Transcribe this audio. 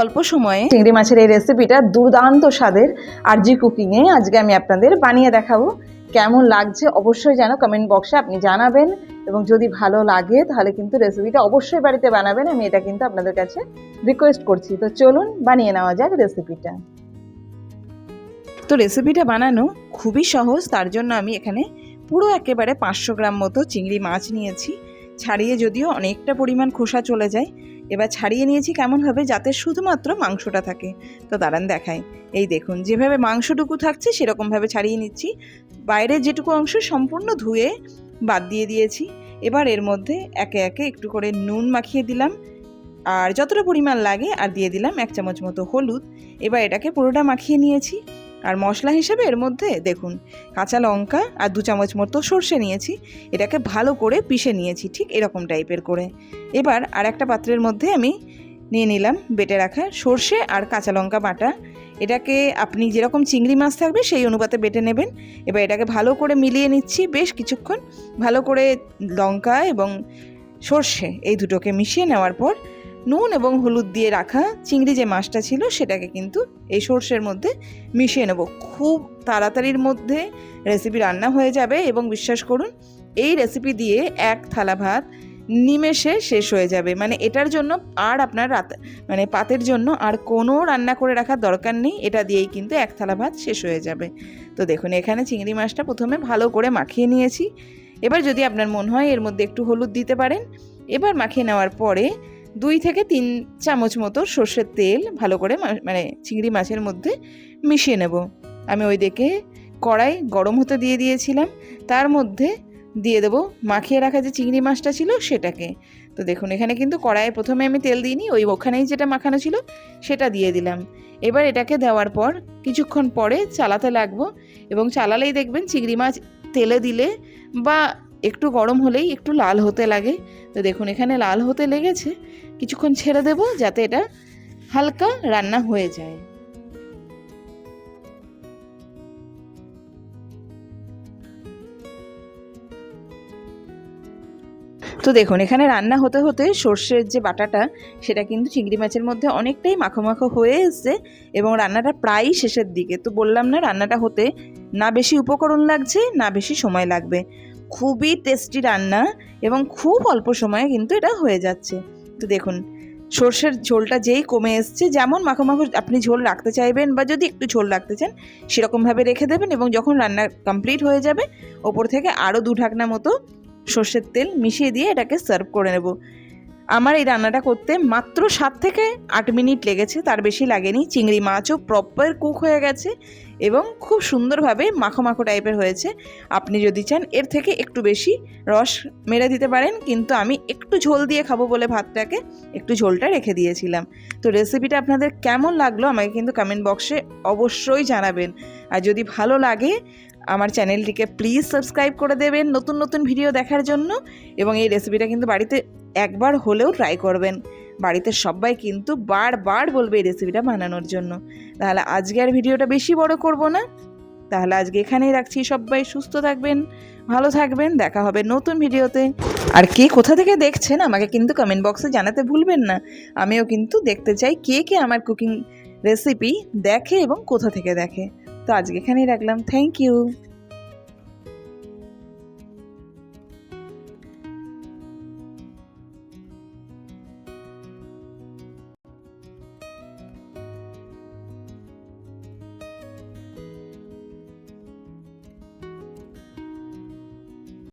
অল্প সময়ে চিংড়ি মাছের এই রেসিপিটা দুর্দান্ত স্বাদের আরজি কুকিংয়ে আজকে আমি আপনাদের বানিয়ে দেখাবো। কেমন লাগছে অবশ্যই যেন কমেন্ট বক্সে আপনি জানাবেন, এবং যদি ভালো লাগে তাহলে কিন্তু রেসিপিটা অবশ্যই বাড়িতে বানাবেন। আমি এটা কিন্তু আপনাদের কাছে রিকোয়েস্ট করছি। তো চলুন বানিয়ে নেওয়া যাক রেসিপিটা। তো রেসিপিটা বানানো খুবই সহজ, তার জন্য আমি এখানে পুরো একেবারে 500 গ্রাম মতো চিংড়ি মাছ নিয়েছি। ছাড়িয়ে যদিও অনেকটা পরিমাণ খোসা চলে যায়, এবার ছাড়িয়ে নিয়েছি কেমনভাবে যাতে শুধুমাত্র মাংসটা থাকে। তো দাঁড়ান দেখাই, এই দেখুন যেভাবে মাংসটুকু থাকছে সেরকমভাবে ছাড়িয়ে নিচ্ছি। বাইরের যেটুকু অংশ সম্পূর্ণ ধুয়ে বাদ দিয়ে দিয়েছি। এবার এর মধ্যে একে একে একটু করে নুন মাখিয়ে দিলাম, আর যতটা পরিমাণ লাগে আর দিয়ে দিলাম 1 চামচ মতো হলুদ। এবার এটাকে পুরোটা মাখিয়ে নিয়েছি। আর মশলা হিসেবে এর মধ্যে দেখুন কাঁচা লঙ্কা আর 2 চামচ মতো সর্ষে নিয়েছি। এটাকে ভালো করে পিষে নিয়েছি ঠিক এরকম টাইপের করে। এবার আর একটা পাত্রের মধ্যে আমি নিয়ে নিলাম বেটে রাখা সর্ষে আর কাঁচা লঙ্কা বাটা। এটাকে আপনি যেরকম চিংড়ি মাছ থাকবে সেই অনুপাতে বেটে নেবেন। এবার এটাকে ভালো করে মিলিয়ে নিচ্ছি বেশ কিছুক্ষণ। ভালো করে লঙ্কা এবং সর্ষে এই দুটোকে মিশিয়ে নেওয়ার পর নুন এবং হলুদ দিয়ে রাখা চিংড়ি যে মাছটা ছিল সেটাকে কিন্তু এই সর্ষের মধ্যে মিশিয়ে নেব। খুব তাড়াতাড়ির মধ্যে রেসিপি রান্না হয়ে যাবে, এবং বিশ্বাস করুন এই রেসিপি দিয়ে 1 থালা ভাত নিমেষে শেষ হয়ে যাবে। মানে এটার জন্য আর আপনার পাতের জন্য আর কোনো রান্না করে রাখার দরকার নেই। এটা দিয়েই কিন্তু 1 থালা ভাত শেষ হয়ে যাবে। তো দেখুন এখানে চিংড়ি মাছটা প্রথমে ভালো করে মাখিয়ে নিয়েছি। এবার যদি আপনার মন হয় এর মধ্যে একটু হলুদ দিতে পারেন। এবার মাখিয়ে নেওয়ার পরে 2 থেকে 3 চামচ মতো সর্ষের তেল ভালো করে চিংড়ি মাছের মধ্যে মিশিয়ে নেব। আমি ওই দিকে কড়াই গরম হতে দিয়ে দিয়েছিলাম, তার মধ্যে দিয়ে দেবো মাখিয়ে রাখা যে চিংড়ি মাছটা ছিল সেটাকে। তো দেখুন এখানে কিন্তু কড়াইয়ে প্রথমে আমি তেল দিইনি, ওখানেই যেটা মাখানো ছিল সেটা দিয়ে দিলাম। এবার এটাকে দেওয়ার পর কিছুক্ষণ পরে চালাতে লাগবো, এবং চালালেই দেখবেন চিংড়ি মাছ তেলে দিলে বা একটু গরম হলেই একটু লাল হতে লাগে। তো দেখুন এখানে লাল হতে লেগেছে, কিছুক্ষণ ছেড়ে দেব যাতে এটা হালকা রান্না হয়ে যায়। তো দেখুন এখানে রান্না হতে হতে সর্ষের যে বাটাটা সেটা কিন্তু চিংড়ি মাছের মধ্যে অনেকটাই মাখো মাখো হয়ে এসছে, এবং রান্নাটা প্রায়ই শেষের দিকে। তো বললাম না রান্নাটা হতে না বেশি উপকরণ লাগছে না বেশি সময় লাগবে। খুবই টেস্টি রান্না এবং খুব অল্প সময়ে কিন্তু এটা হয়ে যাচ্ছে। তো দেখুন সর্ষের ঝোলটা যেই কমে এসছে, যেমন মাখো মাখো আপনি ঝোল রাখতে চাইবেন বা যদি একটু ঝোল রাখতে চান সেরকমভাবে রেখে দেবেন, এবং যখন রান্না কমপ্লিট হয়ে যাবে ওপর থেকে আরও 2 ঢাকনা মতো সর্ষের তেল মিশিয়ে দিয়ে এটাকে সার্ভ করে নেব। আমার এই রান্নাটা করতে মাত্র 7 থেকে 8 মিনিট লেগেছে, তার বেশি লাগেনি। চিংড়ি মাছও প্রপার কুক হয়ে গেছে এবং খুব সুন্দরভাবে মাখো মাখো টাইপের হয়েছে। আপনি যদি চান এর থেকে একটু বেশি রস মেরে দিতে পারেন, কিন্তু আমি একটু ঝোল দিয়ে খাবো বলে ভাতটাকে একটু ঝোলটা রেখে দিয়েছিলাম। তো রেসিপিটা আপনাদের কেমন লাগলো আমাকে কিন্তু কমেন্ট বক্সে অবশ্যই জানাবেন। আর যদি ভালো লাগে আমার চ্যানেলটিকে প্লিজ সাবস্ক্রাইব করে দেবেন নতুন নতুন ভিডিও দেখার জন্য, এবং এই রেসিপিটা কিন্তু বাড়িতে একবার হলেও ট্রাই করবেন। বাড়িতে সবাই কিন্তু বারবার বলবে এই রেসিপিটা বানানোর জন্য। তাহলে আজকে আর ভিডিওটা বেশি বড় করব না, তাহলে আজকে এখানেই রাখছি। সবাই সুস্থ থাকবেন, ভালো থাকবেন, দেখা হবে নতুন ভিডিওতে। আর কে কোথা থেকে দেখছেন আমাকে কিন্তু কমেন্ট বক্সে জানাতে ভুলবেন না। আমিও কিন্তু দেখতে চাই কে কে আমার কুকিং রেসিপি দেখে এবং কোথা থেকে দেখে। তো আজকে এখানেই রাখলাম। Thank you.